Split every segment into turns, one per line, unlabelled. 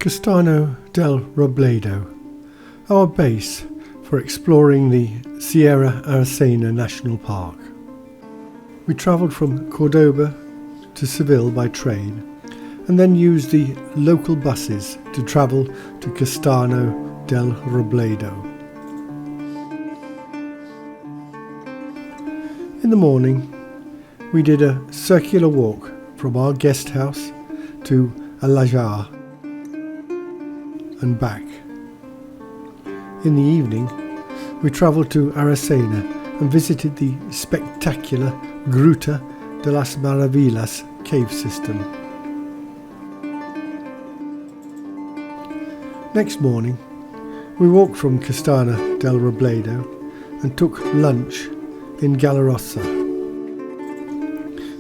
Castano del Robledo, our base for exploring the Sierra Aracena National Park. We travelled from Cordoba to Seville by train and then used the local buses to travel to Castano del Robledo. In the morning, we did a circular walk from our guest house to Alajar and back. In the evening, we travelled to Aracena and visited the spectacular Gruta de las Maravillas cave system. Next morning, we walked from Castano del Robledo and took lunch in Galarosa.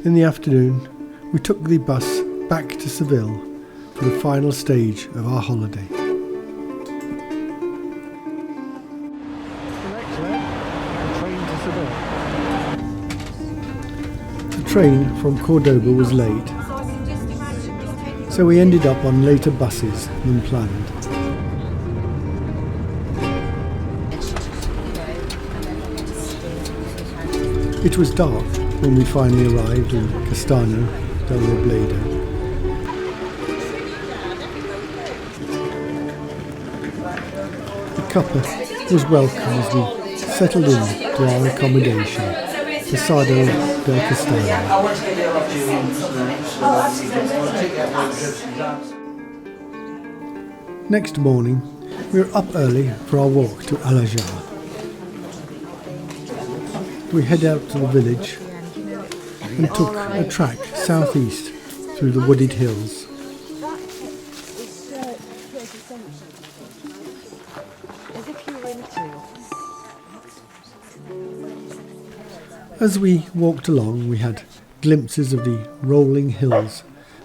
In the afternoon, we took the bus back to Seville for the final stage of our holiday. The train from Cordoba was late, so we ended up on later buses than planned. It was dark when we finally arrived in Castano del Robledo. The cuppa was welcome as we settled in to our accommodation, Castano del Castano. Next morning, we were up early for our walk to Alajar. We head out to the village and took a track southeast through the wooded hills. As we walked along, we had glimpses of the rolling hills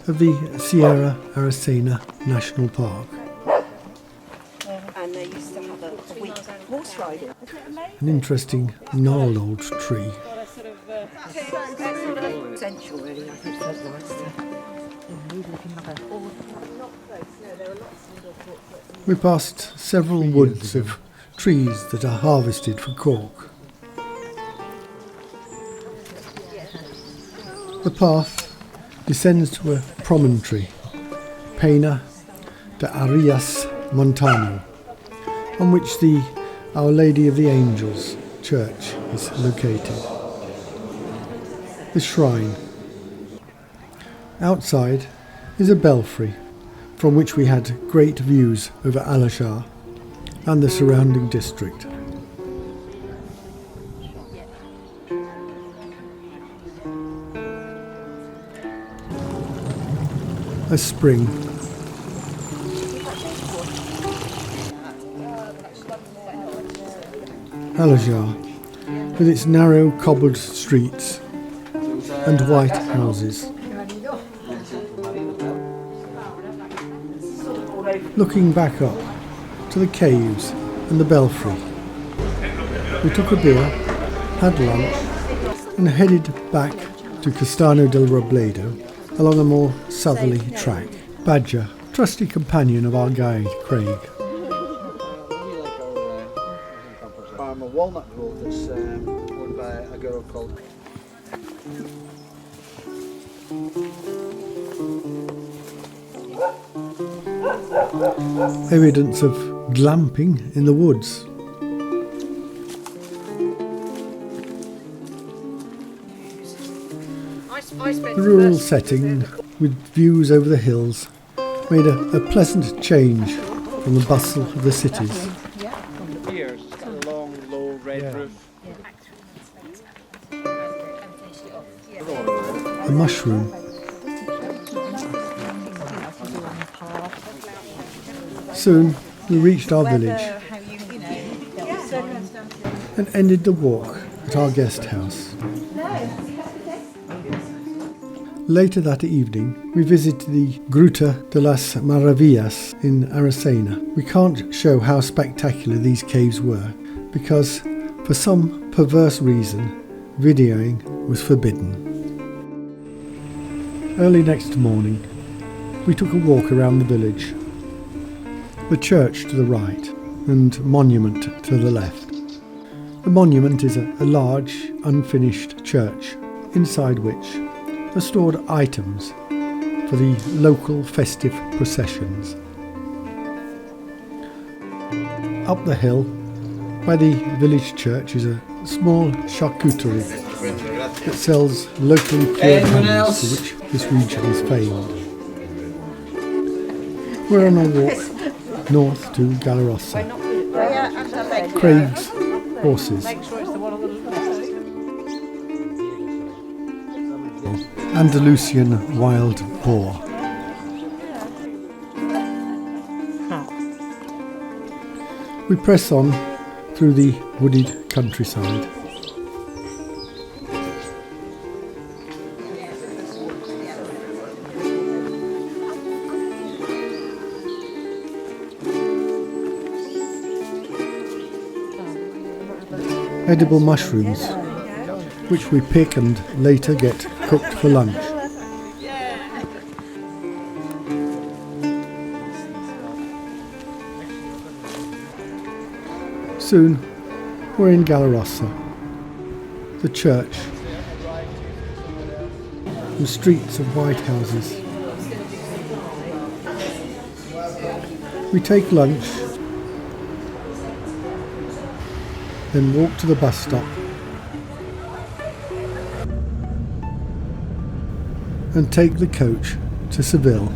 of the Sierra Aracena National Park.
And they used to have a week horse ride.
An interesting gnarled old tree.
Essential, really. I think that's
We passed several woods of trees that are harvested for cork. The path descends to a promontory, Pena de Arias Montano, on which the Our Lady of the Angels church is located. The shrine. Outside is a belfry from which we had great views over Alajar and the surrounding district. A spring. Alajar, with its narrow cobbled streets and white houses. Looking back up to the caves and the belfry, we took a beer, had lunch and headed back to Castano del Robledo along a more southerly track. Badger, trusty companion of our guide Craig.
A walnut grove that's owned by a girl called.
Evidence of glamping in the woods. The rural setting with views over the hills made a pleasant change from the bustle of the cities. A mushroom. Soon we reached our village and ended the walk at our guest house. Later that evening we visited the Gruta de las Maravillas in Aracena. We can't show how spectacular these caves were because, for some perverse reason, videoing was forbidden. Early next morning, we took a walk around the village. the church to the right and monument to the left. The monument is a large, unfinished church, inside which are stored items for the local festive processions. Up the hill, by the village church, is a small charcuterie that sells locally cured hams, for which this region is famed. We're on a walk north to Galarossa. Craig's horses. Andalusian wild boar. We press on through the wooded countryside. Edible mushrooms, which we pick and later get cooked for lunch. Soon we're in Galarossa, the church, and streets of white houses. We take lunch, then walk to the bus stop and take the coach to Seville.